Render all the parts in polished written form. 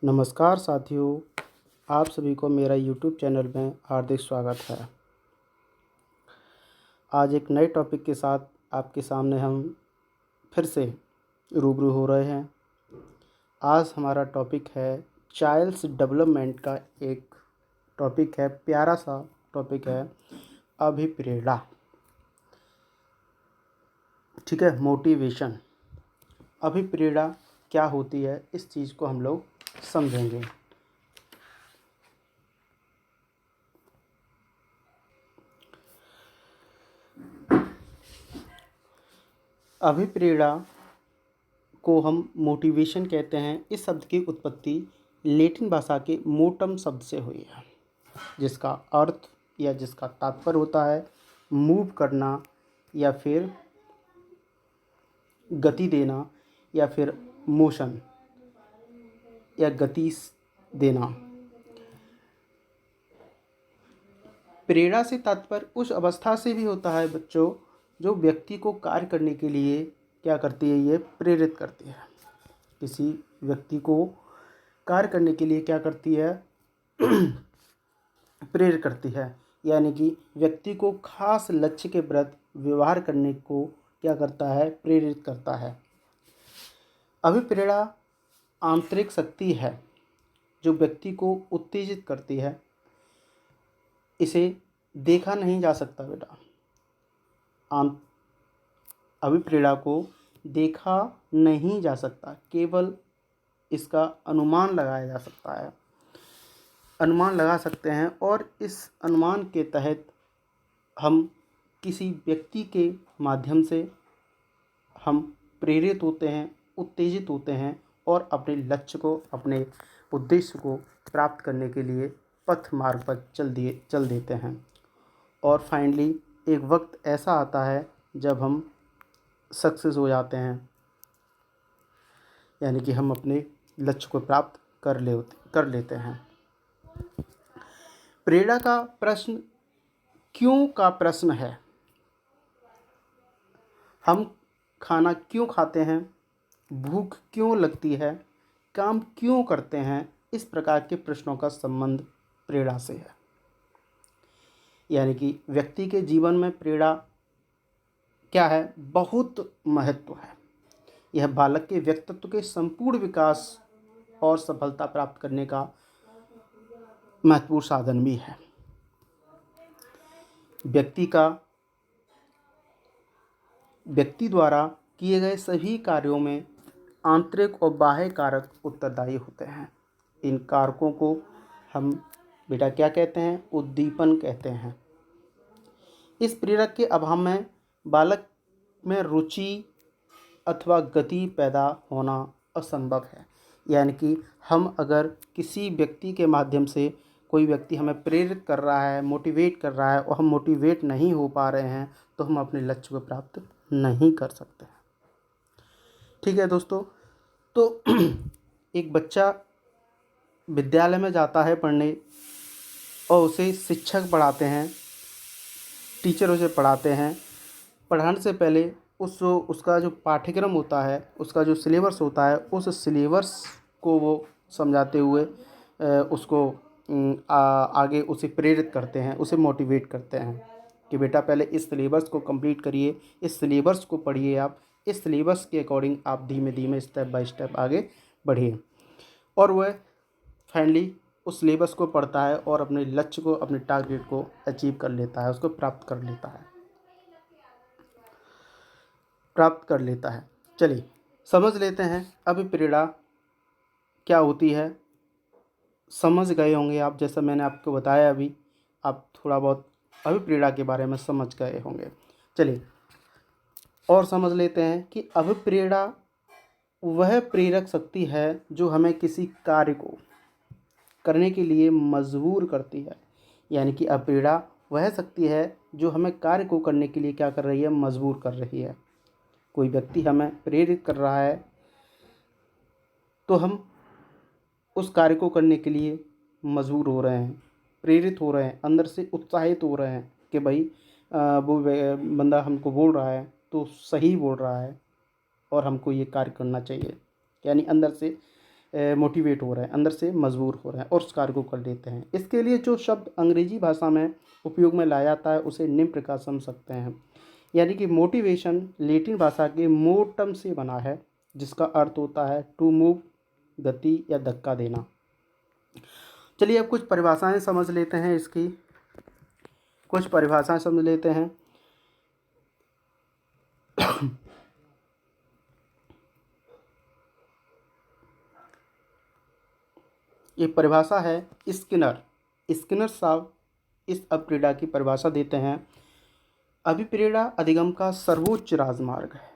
नमस्कार साथियों, आप सभी को मेरा यूट्यूब चैनल में हार्दिक स्वागत है। आज एक नए टॉपिक के साथ आपके सामने हम फिर से रूबरू हो रहे हैं। आज हमारा टॉपिक है चाइल्ड्स डेवलपमेंट का एक टॉपिक है, प्यारा सा टॉपिक है, अभिप्रेरणा। ठीक है, मोटिवेशन। अभिप्रेरणा क्या होती है, इस चीज़ को हम लोग समझेंगे। अभिप्रेरणा को हम मोटिवेशन कहते हैं। इस शब्द की उत्पत्ति लैटिन भाषा के मोटम शब्द से हुई है, जिसका अर्थ या जिसका तात्पर्य होता है मूव करना या फिर गति देना या फिर मोशन या गति देना। प्रेरणा से तात्पर्य उस अवस्था से भी होता है बच्चों, जो व्यक्ति को कार्य करने के लिए क्या करती है, ये प्रेरित करती है। किसी व्यक्ति को कार्य करने के लिए क्या करती है, प्रेरित करती है। यानी कि व्यक्ति को खास लक्ष्य के प्रति व्यवहार करने को क्या करता है, प्रेरित करता है। अभिप्रेरणा आंतरिक शक्ति है जो व्यक्ति को उत्तेजित करती है। इसे देखा नहीं जा सकता बेटा। अभिप्रेरणा को देखा नहीं जा सकता, केवल इसका अनुमान लगाया जा सकता है। अनुमान लगा सकते हैं और इस अनुमान के तहत हम किसी व्यक्ति के माध्यम से हम प्रेरित होते हैं, उत्तेजित होते हैं और अपने लक्ष्य को, अपने उद्देश्य को प्राप्त करने के लिए पथ मार्ग पर चल देते हैं। और फाइनली एक वक्त ऐसा आता है जब हम सक्सेस हो जाते हैं, यानी कि हम अपने लक्ष्य को प्राप्त कर लेते हैं। प्रेरणा का प्रश्न क्यों का प्रश्न है। हम खाना क्यों खाते हैं, भूख क्यों लगती है, काम क्यों करते हैं, इस प्रकार के प्रश्नों का संबंध प्रेरणा से है। यानी कि व्यक्ति के जीवन में प्रेरणा क्या है, बहुत महत्व है। यह बालक के व्यक्तित्व के संपूर्ण विकास और सफलता प्राप्त करने का महत्वपूर्ण साधन भी है। व्यक्ति द्वारा किए गए सभी कार्यों में आंतरिक और बाह्य कारक उत्तरदायी होते हैं। इन कारकों को हम बेटा क्या कहते हैं, उद्दीपन कहते हैं। इस प्रेरक के अभाव में बालक में रुचि अथवा गति पैदा होना असंभव है। यानी कि हम अगर किसी व्यक्ति के माध्यम से, कोई व्यक्ति हमें प्रेरित कर रहा है, मोटिवेट कर रहा है और हम मोटिवेट नहीं हो पा रहे हैं, तो हम अपने लक्ष्य को प्राप्त नहीं कर सकते। ठीक है दोस्तों, तो एक बच्चा विद्यालय में जाता है पढ़ने और उसे शिक्षक पढ़ाते हैं, टीचर उसे पढ़ाते हैं। पढ़ाने से पहले उसका जो पाठ्यक्रम होता है, उसका जो सिलेबस होता है, उस सिलेबस को वो समझाते हुए उसको आगे उसे प्रेरित करते हैं, उसे मोटिवेट करते हैं कि बेटा पहले इस सिलेबस को कंप्लीट करिए, इस सिलेबस को पढ़िए, आप इस सिलेबस के अकॉर्डिंग आप धीमे धीमे स्टेप बाय स्टेप आगे बढ़िए। और वह फाइनली उस सिलेबस को पढ़ता है और अपने लक्ष्य को, अपने टारगेट को अचीव कर लेता है, उसको प्राप्त कर लेता है। चलिए समझ लेते हैं अभिप्रेरणा क्या होती है। समझ गए होंगे आप, जैसा मैंने आपको बताया अभी, आप थोड़ा बहुत अभिप्रेरणा के बारे में समझ गए होंगे। चलिए और समझ लेते हैं कि अभिप्रेरणा वह प्रेरक शक्ति है जो हमें किसी कार्य को करने के लिए मजबूर करती है। यानी कि अभिप्रेरणा वह शक्ति है जो हमें कार्य को करने के लिए क्या कर रही है, मजबूर कर रही है। कोई व्यक्ति हमें प्रेरित कर रहा है तो हम उस कार्य को करने के लिए मजबूर हो रहे हैं, प्रेरित हो रहे हैं, अंदर से उत्साहित हो रहे हैं कि भाई वो बंदा हमको बोल रहा है तो सही बोल रहा है और हमको ये कार्य करना चाहिए। यानी अंदर से मोटिवेट हो रहे हैं, अंदर से मजबूर हो रहे हैं और उस कार्य को कर लेते हैं। इसके लिए जो शब्द अंग्रेजी भाषा में उपयोग में लाया जाता है उसे निम्न प्रकार समझ सकते हैं। यानी कि मोटिवेशन लैटिन भाषा के मोटम से बना है, जिसका अर्थ होता है टू मूव, गति या धक्का देना। चलिए अब कुछ परिभाषाएं समझ लेते हैं इसकी, कुछ परिभाषाएं समझ लेते हैं। ये परिभाषा है स्किनर। स्किनर साहब इस अभिप्रेरणा की परिभाषा देते हैं, अभिप्रेरणा अधिगम का सर्वोच्च राजमार्ग है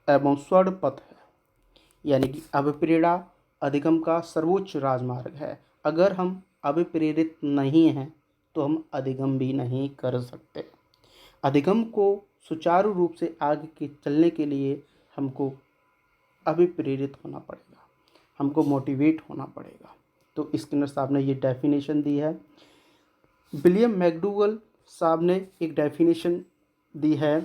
एवं स्वर्ण पथ है। यानी कि अभिप्रेरणा अधिगम का सर्वोच्च राजमार्ग है। अगर हम अभिप्रेरित नहीं हैं तो हम अधिगम भी नहीं कर सकते। अधिगम को सुचारू रूप से आगे के चलने के लिए हमको अभिप्रेरित होना पड़ेगा, हमको मोटिवेट होना पड़ेगा। तो स्किनर साहब ने ये डेफिनेशन दी है। विलियम मैकडूगल साहब ने एक डेफिनेशन दी है,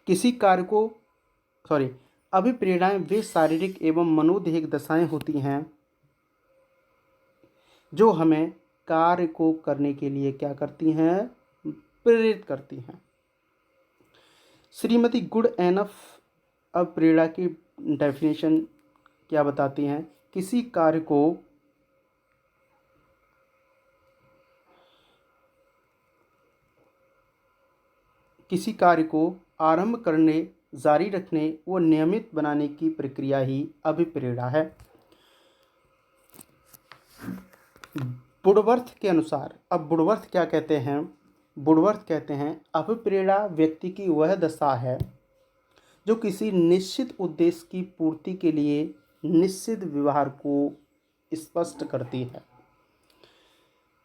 किसी कार्य को अभिप्रेरणाएं वे शारीरिक एवं मनोदैहिक दशाएं होती हैं जो हमें कार्य को करने के लिए क्या करती हैं, प्रेरित करती हैं। श्रीमती गुड एनफ अभिप्रेरणा की डेफिनेशन क्या बताती हैं, किसी कार्य को आरंभ करने, जारी रखने व नियमित बनाने की प्रक्रिया ही अभिप्रेरणा है। वुडवर्थ के अनुसार, अब वुडवर्थ क्या कहते हैं, वुडवर्थ कहते हैं अभिप्रेरणा व्यक्ति की वह दशा है जो किसी निश्चित उद्देश्य की पूर्ति के लिए निश्चित व्यवहार को स्पष्ट करती है।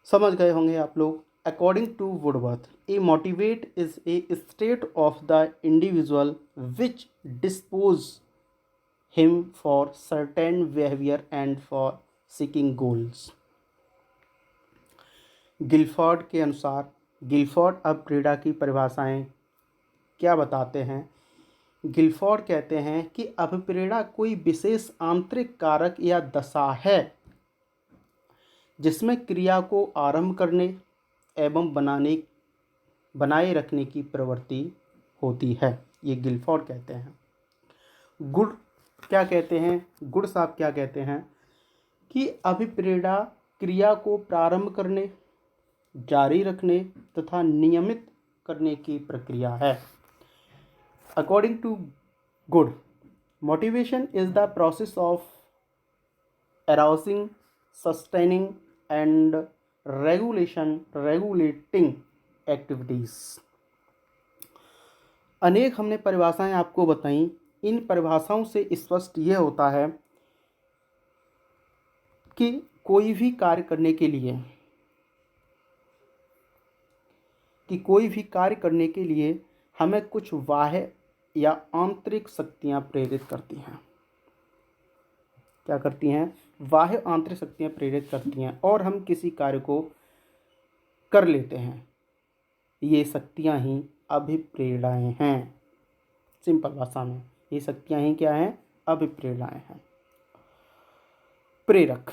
समझ गए होंगे आप लोग। According to Woodworth, a motivate is a state of the individual which disposes him for certain behavior and for seeking goals. Guilford के अनुसार, गिलफोर्ड अभिप्रेरणा की परिभाषाएं क्या बताते हैं। गिलफोर्ड कहते हैं कि अभिप्रेरणा कोई विशेष आंतरिक कारक या दशा है जिसमें क्रिया को आरंभ करने एवं बनाए रखने की प्रवृत्ति होती है। ये गिलफोर्ड कहते हैं। गुड क्या कहते हैं, गुड साहब क्या कहते हैं कि अभिप्रेरणा क्रिया को प्रारंभ करने, जारी रखने तथा नियमित करने की प्रक्रिया है। According to Good, motivation is the process of arousing, sustaining and regulating activities। अनेक हमने परिभाषाएं आपको बताई। इन परिभाषाओं से स्पष्ट यह होता है कि कोई भी कार्य करने के लिए हमें कुछ बाह्य या आंतरिक शक्तियां प्रेरित करती हैं। क्या करती हैं, बाह्य आंतरिक शक्तियां प्रेरित करती हैं और हम किसी कार्य को कर लेते हैं। ये शक्तियां ही अभिप्रेरणाएं हैं। सिंपल भाषा में ये शक्तियां ही क्या हैं, अभिप्रेरणाएं हैं। प्रेरक,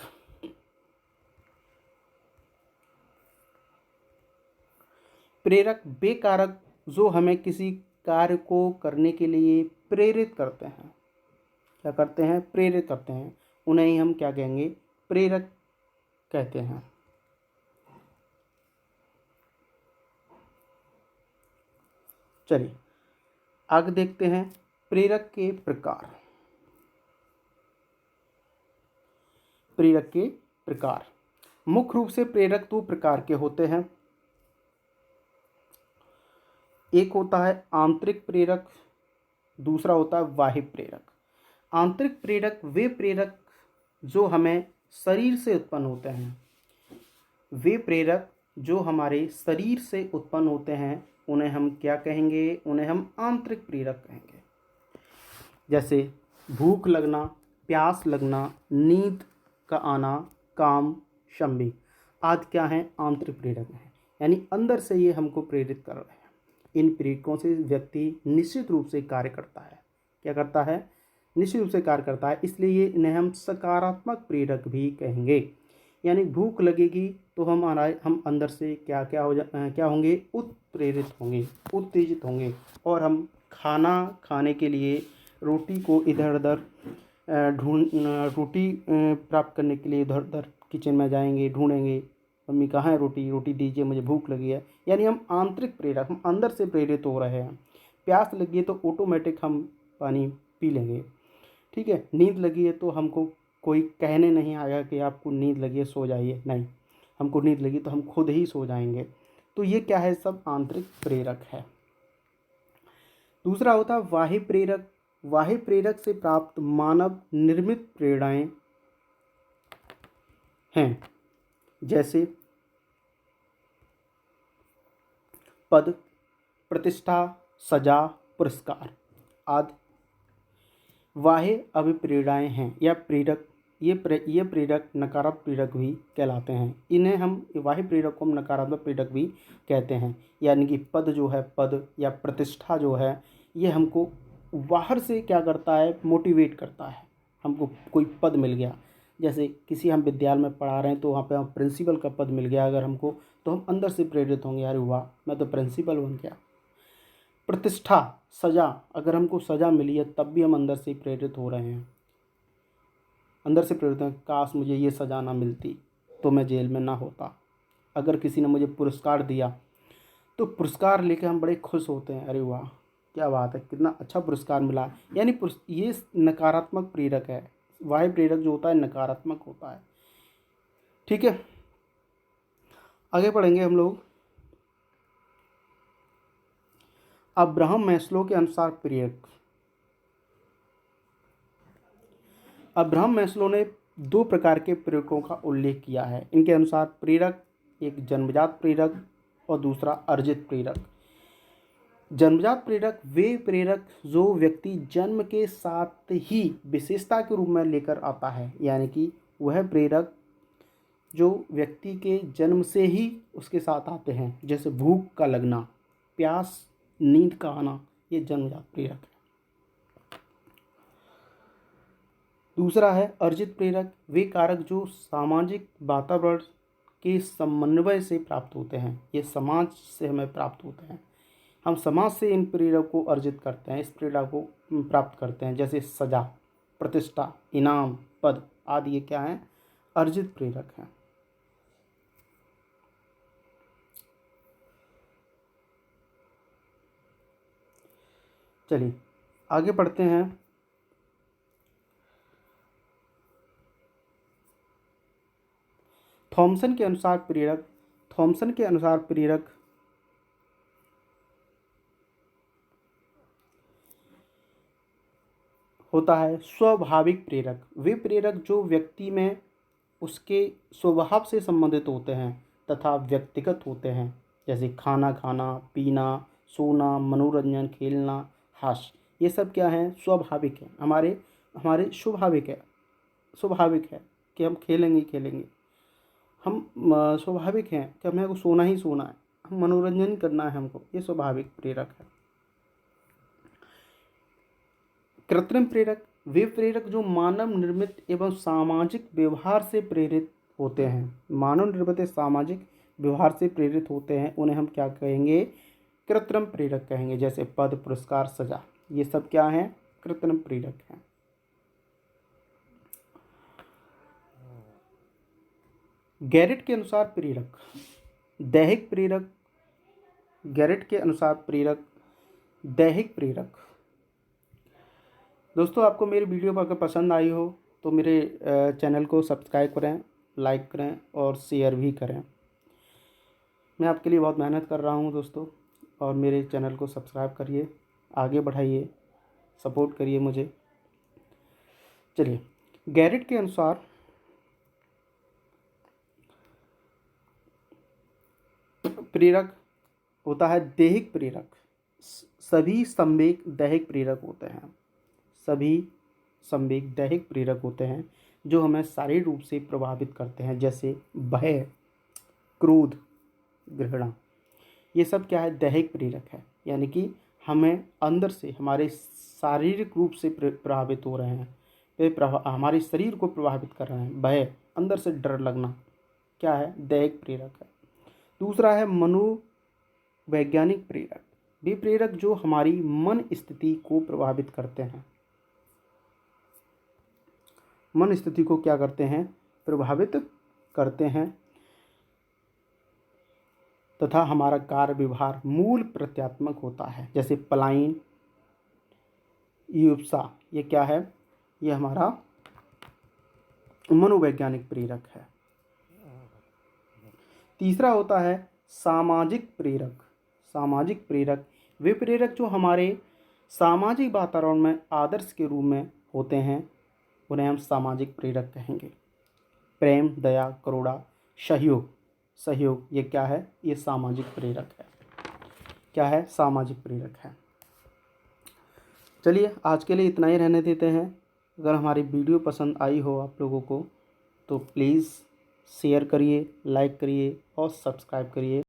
प्रेरक वे कारक जो हमें किसी कार्य को करने के लिए प्रेरित करते हैं। क्या करते हैं, प्रेरित करते हैं। उन्हें ही हम क्या कहेंगे, प्रेरक कहते हैं। चलिए आगे देखते हैं प्रेरक के प्रकार। प्रेरक के प्रकार, मुख्य रूप से प्रेरक दो प्रकार के होते हैं। एक होता है आंतरिक प्रेरक, दूसरा होता है बाह्य प्रेरक। आंतरिक प्रेरक वे प्रेरक जो हमें शरीर से उत्पन्न होते हैं। वे प्रेरक जो हमारे शरीर से उत्पन्न होते हैं उन्हें हम क्या कहेंगे, उन्हें हम आंतरिक प्रेरक कहेंगे। जैसे भूख लगना, प्यास लगना, नींद का आना, काम, शम्बी आदि क्या हैं, आंतरिक प्रेरक हैं। यानी अंदर से ये हमको प्रेरित कर रहे हैं। इन प्रेरकों से व्यक्ति निश्चित रूप से कार्य करता है। क्या करता है, निश्चित रूप से कार्य करता है। इसलिए ये इन्हें हम सकारात्मक प्रेरक भी कहेंगे। यानी भूख लगेगी तो हम अंदर से क्या होंगे, उत्प्रेरित होंगे, उत्तेजित होंगे, और हम खाना खाने के लिए रोटी को इधर उधर रोटी प्राप्त करने के लिए इधर उधर किचन में जाएंगे, ढूंढेंगे, मम्मी कहाँ है रोटी, रोटी दीजिए मुझे भूख लगी है। यानी हम आंतरिक प्रेरक, हम अंदर से प्रेरित हो रहे हैं। प्यास लगी है तो ऑटोमेटिक हम पानी पी लेंगे, ठीक है। नींद लगी है तो हमको कोई कहने नहीं आएगा कि आपको नींद लगी है सो जाइए, नहीं, हमको नींद लगी तो हम खुद ही सो जाएंगे। तो ये क्या है, सब आंतरिक प्रेरक है। दूसरा होता है बाह्य प्रेरक। बाह्य प्रेरक से प्राप्त मानव निर्मित प्रेरणाएं हैं, जैसे पद, प्रतिष्ठा, सजा, पुरस्कार आदि बाह्य अभिप्रेरणाएं हैं या प्रेरक। ये प्रेरक नकारात्मक प्रेरक भी कहलाते हैं। इन्हें हम बाह्य प्रेरक को हम नकारात्मक प्रेरक भी कहते हैं। यानी कि पद जो है, पद या प्रतिष्ठा जो है, ये हमको बाहर से क्या करता है, मोटिवेट करता है। हमको कोई पद मिल गया, जैसे किसी हम विद्यालय में पढ़ा रहे हैं तो वहाँ पे हम प्रिंसिपल का पद मिल गया अगर हमको, तो हम अंदर से प्रेरित होंगे, अरे वाह मैं तो प्रिंसिपल बन गया। प्रतिष्ठा, सजा, अगर हमको सजा मिली है तब भी हम अंदर से प्रेरित हो रहे हैं, अंदर से प्रेरित हैं, काश मुझे ये सजा ना मिलती तो मैं जेल में ना होता। अगर किसी ने मुझे पुरस्कार दिया तो पुरस्कार लेके हम बड़े खुश होते हैं, अरे वाह क्या बात है, कितना अच्छा पुरस्कार मिला। यानी ये नकारात्मक प्रेरक है। बाह्य प्रेरक जो होता है नकारात्मक होता है, ठीक है। आगे पढ़ेंगे हम लोग। अब्राहम मैस्लो के अनुसार प्रेरक। अब्राहम मैस्लो ने 2 प्रकार के प्रेरकों का उल्लेख किया है। इनके अनुसार प्रेरक, एक जन्मजात प्रेरक और दूसरा अर्जित प्रेरक। जन्मजात प्रेरक वे प्रेरक जो व्यक्ति जन्म के साथ ही विशेषता के रूप में लेकर आता है। यानी कि वह प्रेरक जो व्यक्ति के जन्म से ही उसके साथ आते हैं, जैसे भूख का लगना, प्यास, नींद का आना, ये जन्मजात प्रेरक है। दूसरा है अर्जित प्रेरक, वे कारक जो सामाजिक वातावरण के समन्वय से प्राप्त होते हैं। ये समाज से हमें प्राप्त होते हैं, हम समाज से इन प्रेरक को अर्जित करते हैं, इस प्रेरक को प्राप्त करते हैं। जैसे सजा, प्रतिष्ठा, इनाम, पद आदि ये क्या हैं, अर्जित प्रेरक हैं। चलिए आगे बढ़ते हैं। थॉमसन के अनुसार प्रेरक होता है स्वाभाविक प्रेरक। वे प्रेरक जो व्यक्ति में उसके स्वभाव से संबंधित होते हैं तथा व्यक्तिगत होते हैं, जैसे खाना खाना, पीना, सोना, मनोरंजन, खेलना, हास्य, ये सब क्या है, स्वाभाविक है, हमारे हमारे स्वाभाविक है कि हम खेलेंगे, हम स्वाभाविक हैं कि हमें को सोना ही सोना है, हम मनोरंजन करना है हमको, ये स्वाभाविक प्रेरक है। कृत्रिम प्रेरक वे प्रेरक जो मानव निर्मित एवं सामाजिक व्यवहार से प्रेरित होते हैं। मानव निर्मित सामाजिक व्यवहार से प्रेरित होते हैं, उन्हें हम क्या कहेंगे, कृत्रिम प्रेरक कहेंगे। जैसे पद, पुरस्कार, सजा, ये सब क्या हैं, कृत्रिम प्रेरक हैं। गैरेट के अनुसार प्रेरक दैहिक प्रेरक। गैरेट के अनुसार प्रेरक दैहिक प्रेरक। दोस्तों आपको मेरी वीडियो अगर पसंद आई हो तो मेरे चैनल को सब्सक्राइब करें, लाइक करें और शेयर भी करें। मैं आपके लिए बहुत मेहनत कर रहा हूं दोस्तों, और मेरे चैनल को सब्सक्राइब करिए, आगे बढ़ाइए, सपोर्ट करिए मुझे। चलिए, गैरेट के अनुसार प्रेरक होता है दैहिक प्रेरक। सभी संवेग दैहिक प्रेरक होते हैं, सभी संवेग दैहिक प्रेरक होते हैं जो हमें शारीरिक रूप से प्रभावित करते हैं, जैसे भय, क्रोध, घृणा, ये सब क्या है, दैहिक प्रेरक है। यानी कि हमें अंदर से हमारे शारीरिक रूप से प्रभावित हो रहे हैं, वे हमारे शरीर को प्रभावित कर रहे हैं। भय, अंदर से डर लगना, क्या है? दैहिक प्रेरक है। दूसरा है मनोवैज्ञानिक प्रेरक। वे प्रेरक जो हमारी मन स्थिति को प्रभावित करते हैं, मन स्थिति को क्या करते हैं? प्रभावित करते हैं तथा हमारा कार्य व्यवहार मूल प्रत्यात्मक होता है। जैसे पलायन, युत्सा, ये क्या है? ये हमारा मनोवैज्ञानिक प्रेरक है। तीसरा होता है सामाजिक प्रेरक। सामाजिक प्रेरक वे प्रेरक जो हमारे सामाजिक वातावरण में आदर्श के रूप में होते हैं, उन्हें हम सामाजिक प्रेरक कहेंगे। प्रेम, दया, करुणा, सहयोग, सहयोग, ये क्या है? ये सामाजिक प्रेरक है। क्या है? सामाजिक प्रेरक है। चलिए आज के लिए इतना ही रहने देते हैं। अगर हमारी वीडियो पसंद आई हो आप लोगों को तो प्लीज़ शेयर करिए, लाइक करिए और सब्सक्राइब करिए।